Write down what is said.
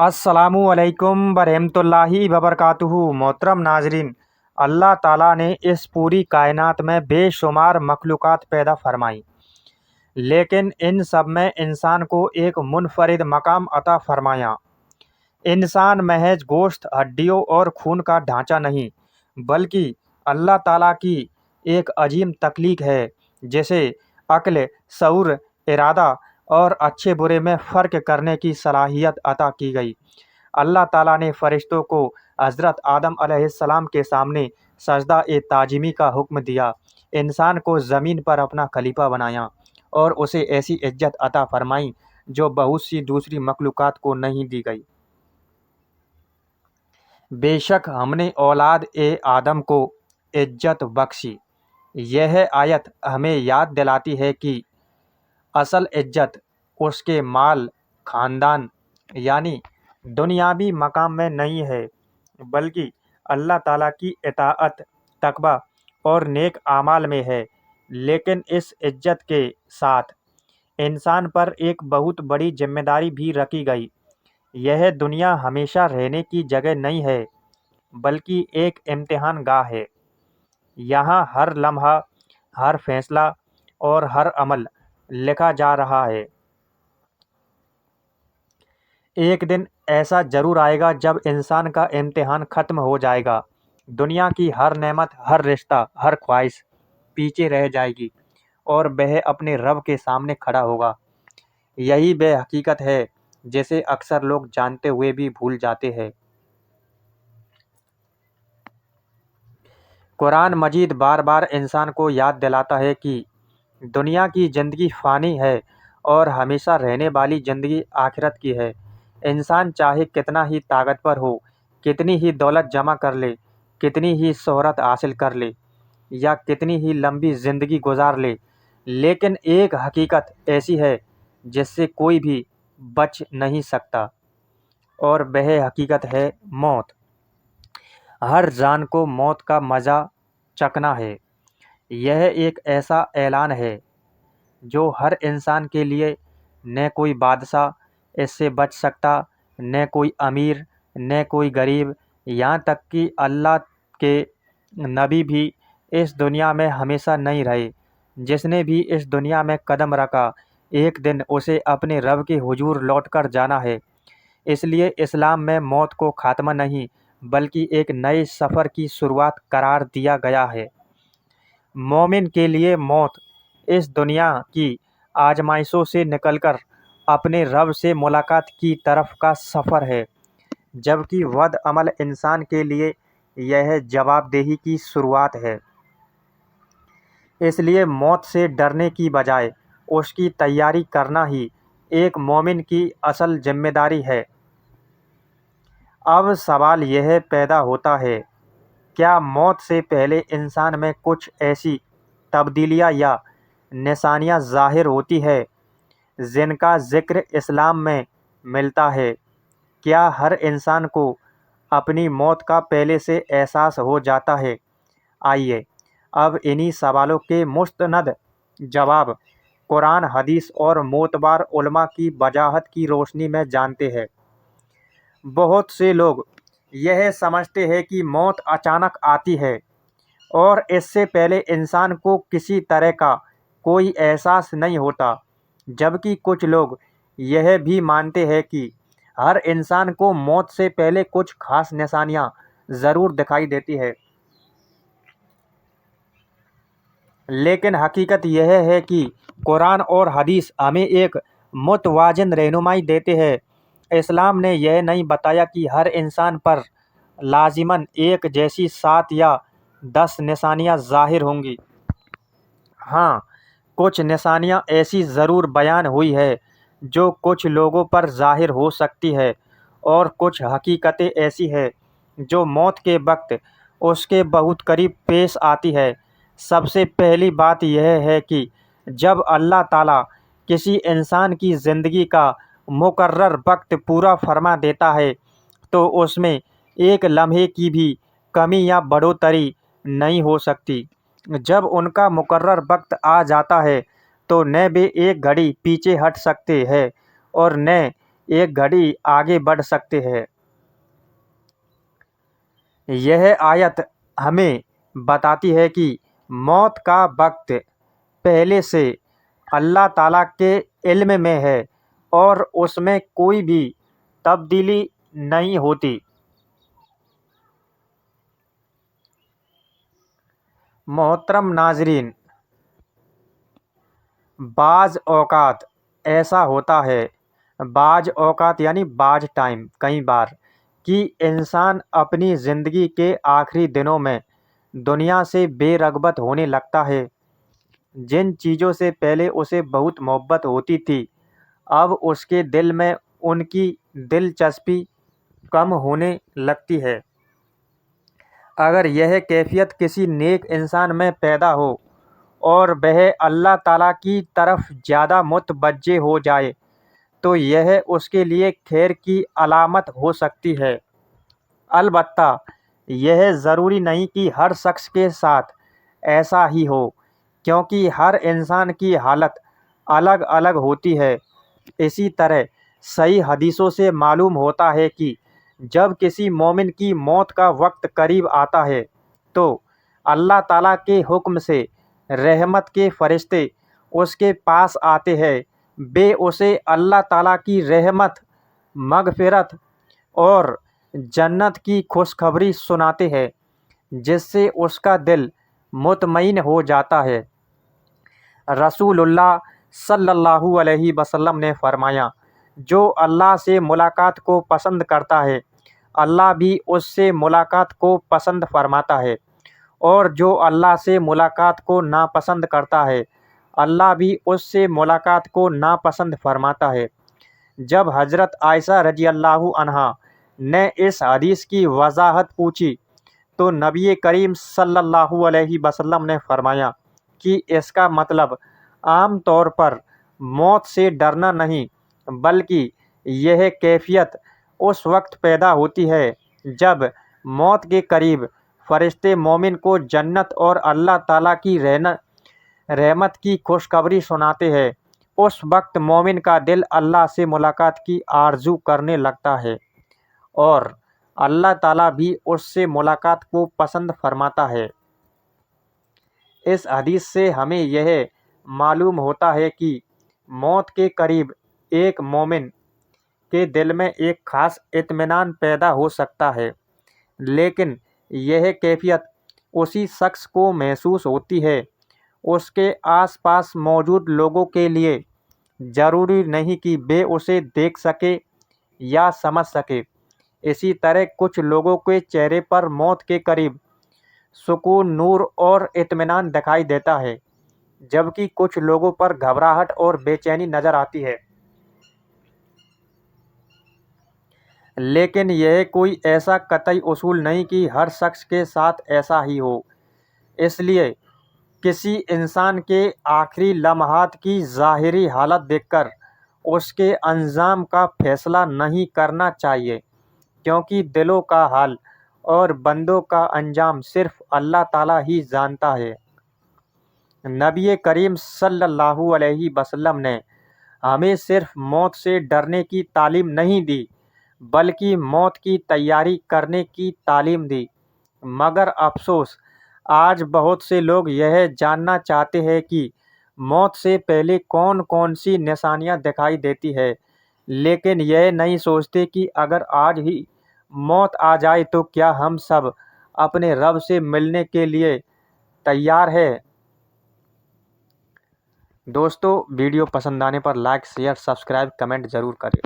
अस्सलामु अलैकुम वरहमतुल्लाहि वबरकातुहू। मोहतरम नाजरीन, अल्लाह ताला ने इस पूरी कायनात में बेशुमार मखलूक़ात पैदा फरमाई, लेकिन इन सब में इंसान को एक मुनफरिद मकाम अता फरमाया। इंसान महज गोश्त, हड्डियों और खून का ढांचा नहीं, बल्कि अल्लाह ताला की एक अजीम तख्लीक है जिसे अक्ल, शऊर, इरादा और अच्छे बुरे में फ़र्क करने की सलाहियत अता की गई। अल्लाह ताला ने फ़रिश्तों को हज़रत आदम अलैहिस्सलाम के सामने सजदा-ए-ताज़ीमी का हुक्म दिया, इंसान को ज़मीन पर अपना खलीफा बनाया और उसे ऐसी इज्जत अता फरमाई जो बहुत सी दूसरी मखलूक़ात को नहीं दी गई। बेशक हमने औलाद-ए-आदम को इज्जत बख्शी। यह आयत हमें याद दिलाती है कि असल इज्जत उसके माल, ख़ानदान यानी दुनियावी मकाम में नहीं है, बल्कि अल्लाह ताला की इताअत, तक़वा और नेक आमाल में है। लेकिन इस इज्जत के साथ इंसान पर एक बहुत बड़ी जिम्मेदारी भी रखी गई। यह दुनिया हमेशा रहने की जगह नहीं है, बल्कि एक इम्तिहान गाह है। यहाँ हर लम्हा, हर फैसला और हर अमल लिखा जा रहा है। एक दिन ऐसा ज़रूर आएगा जब इंसान का इम्तिहान ख़त्म हो जाएगा। दुनिया की हर नेमत, हर रिश्ता, हर ख्वाहिश पीछे रह जाएगी और वह अपने रब के सामने खड़ा होगा। यही वह हकीकत है जिसे अक्सर लोग जानते हुए भी भूल जाते हैं। कुरान मजीद बार बार इंसान को याद दिलाता है कि दुनिया की ज़िंदगी फ़ानी है और हमेशा रहने वाली ज़िंदगी आखिरत की है। इंसान चाहे कितना ही ताकतवर हो, कितनी ही दौलत जमा कर ले, कितनी ही शोहरत हासिल कर ले या कितनी ही लंबी ज़िंदगी गुजार ले, लेकिन एक हकीकत ऐसी है जिससे कोई भी बच नहीं सकता, और वह हकीकत है मौत। हर जान को मौत का मज़ा चखना है। यह एक ऐसा ऐलान है जो हर इंसान के लिए, न कोई बादशाह इससे बच सकता, न कोई अमीर, न कोई गरीब, यहाँ तक कि अल्लाह के नबी भी इस दुनिया में हमेशा नहीं रहे। जिसने भी इस दुनिया में कदम रखा, एक दिन उसे अपने रब के हुजूर लौटकर जाना है। इसलिए इस्लाम में मौत को खात्मा नहीं, बल्कि एक नए सफ़र की शुरुआत करार दिया गया है। मोमिन के लिए मौत इस दुनिया की आजमाइशों से निकलकर अपने रब से मुलाकात की तरफ का सफ़र है, जबकि बद अमल इंसान के लिए यह जवाबदेही की शुरुआत है। इसलिए मौत से डरने की बजाय उसकी तैयारी करना ही एक मोमिन की असल जिम्मेदारी है। अब सवाल यह पैदा होता है, क्या मौत से पहले इंसान में कुछ ऐसी तब्दीलियाँ या निशानियाँ ज़ाहिर होती है जिनका ज़िक्र इस्लाम में मिलता है? क्या हर इंसान को अपनी मौत का पहले से एहसास हो जाता है? आइए अब इन्हीं सवालों के मुस्तनद जवाब कुरान, हदीस और मोतबार उलमा की वजाहत की रोशनी में जानते हैं। बहुत से लोग यह समझते हैं कि मौत अचानक आती है और इससे पहले इंसान को किसी तरह का कोई एहसास नहीं होता, जबकि कुछ लोग यह भी मानते हैं कि हर इंसान को मौत से पहले कुछ खास निशानियां ज़रूर दिखाई देती है। लेकिन हकीकत यह है कि कुरान और हदीस हमें एक मुतवाज़िन रहनुमाई देते हैं। इस्लाम ने यह नहीं बताया कि हर इंसान पर लाजिमन एक जैसी 7 या 10 निशानियां ज़ाहिर होंगी। हाँ, कुछ निशानियां ऐसी ज़रूर बयान हुई है जो कुछ लोगों पर ज़ाहिर हो सकती है, और कुछ हकीकतें ऐसी है जो मौत के वक्त उसके बहुत करीब पेश आती है। सबसे पहली बात यह है कि जब अल्लाह ताला किसी इंसान की ज़िंदगी का मुकर्रर वक्त पूरा फरमा देता है, तो उसमें एक लम्हे की भी कमी या बढ़ोतरी नहीं हो सकती। जब उनका मुकर्रर वक्त आ जाता है, तो न वे एक घड़ी पीछे हट सकते हैं और न ایک گھڑی آگے بڑھ سکتے ہیں۔ یہ آیت ہمیں بتاتی ہے کہ موت کا وقت پہلے سے اللہ تعالیٰ کے علم میں ہے اور اس میں کوئی بھی تبدیلی نہیں ہوتی۔ محترم ناظرین، بعض اوقات ایسا ہوتا ہے، بعض اوقات یعنی بعض ٹائم، کئی بار، کہ انسان اپنی زندگی کے آخری دنوں میں دنیا سے بے رغبت ہونے لگتا ہے۔ جن چیزوں سے پہلے اسے بہت محبت ہوتی تھی، اب اس کے دل میں ان کی دلچسپی کم ہونے لگتی ہے۔ اگر یہ کیفیت کسی نیک انسان میں پیدا ہو اور وہ اللہ تعالیٰ کی طرف زیادہ متوجہ ہو جائے تو یہ اس کے لیے خیر کی علامت ہو سکتی ہے۔ البتہ یہ ضروری نہیں کہ ہر شخص کے ساتھ ایسا ہی ہو، کیونکہ ہر انسان کی حالت الگ الگ ہوتی ہے۔ اسی طرح صحیح حدیثوں سے معلوم ہوتا ہے کہ جب کسی مومن کی موت کا وقت قریب آتا ہے تو اللہ تعالیٰ کے حکم سے رحمت کے فرشتے اس کے پاس آتے ہیں، وہ اسے اللہ تعالیٰ کی رحمت، مغفرت اور جنت کی خوشخبری سناتے ہیں، جس سے اس کا دل مطمئن ہو جاتا ہے۔ رسول اللہ صلی اللہ علیہ وسلم نے فرمایا، جو اللہ سے ملاقات کو پسند کرتا ہے اللہ بھی اس سے ملاقات کو پسند فرماتا ہے، اور جو اللہ سے ملاقات کو ناپسند کرتا ہے اللہ بھی اس سے ملاقات کو ناپسند فرماتا ہے۔ جب حضرت عائشہ رضی اللہ عنہا نے اس حدیث کی وضاحت پوچھی تو نبی کریم صلی اللہ علیہ وسلم نے فرمایا کہ اس کا مطلب عام طور پر موت سے ڈرنا نہیں، بلکہ یہ کیفیت اس وقت پیدا ہوتی ہے جب موت کے قریب فرشتے مومن کو جنت اور اللہ تعالیٰ کی رحمت کی خوشخبری سناتے ہیں۔ اس وقت مومن کا دل اللہ سے ملاقات کی آرزو کرنے لگتا ہے اور اللہ تعالیٰ بھی اس سے ملاقات کو پسند فرماتا ہے۔ اس حدیث سے ہمیں یہ معلوم ہوتا ہے کہ موت کے قریب ایک مومن کے دل میں ایک خاص اطمینان پیدا ہو سکتا ہے، لیکن یہ کیفیت اسی شخص کو محسوس ہوتی ہے۔ اس کے آس پاس موجود لوگوں کے لیے ضروری نہیں کہ وہ اسے دیکھ سکے یا سمجھ سکے۔ اسی طرح کچھ لوگوں کے چہرے پر موت کے قریب سکون، نور اور اطمینان دکھائی دیتا ہے، جبکہ کچھ لوگوں پر گھبراہٹ اور بے چینی نظر آتی ہے۔ لیکن یہ کوئی ایسا قطعی اصول نہیں کہ ہر شخص کے ساتھ ایسا ہی ہو۔ اس لیے کسی انسان کے آخری لمحات کی ظاہری حالت دیکھ کر اس کے انجام کا فیصلہ نہیں کرنا چاہیے، کیونکہ دلوں کا حال اور بندوں کا انجام صرف اللہ تعالیٰ ہی جانتا ہے۔ نبی کریم صلی اللہ علیہ وسلم نے ہمیں صرف موت سے ڈرنے کی تعلیم نہیں دی، بلکہ موت کی تیاری کرنے کی تعلیم دی۔ مگر افسوس، آج بہت سے لوگ یہ جاننا چاہتے ہیں کہ موت سے پہلے کون کون سی نشانیاں دکھائی دیتی ہیں، لیکن یہ نہیں سوچتے کہ اگر آج ہی موت آ جائے تو کیا ہم سب اپنے رب سے ملنے کے لیے تیار ہیں؟ دوستو، ویڈیو پسند آنے پر لائک، شیئر، سبسکرائب، کمنٹ ضرور کریں۔